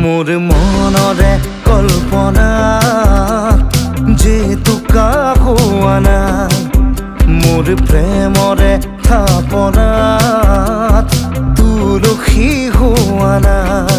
মোৰ মনৰে কল্পনা যে তোকা হোৱা নাই মোৰ প্ৰেমৰে থাপনাত তুলসী হোৱা নাই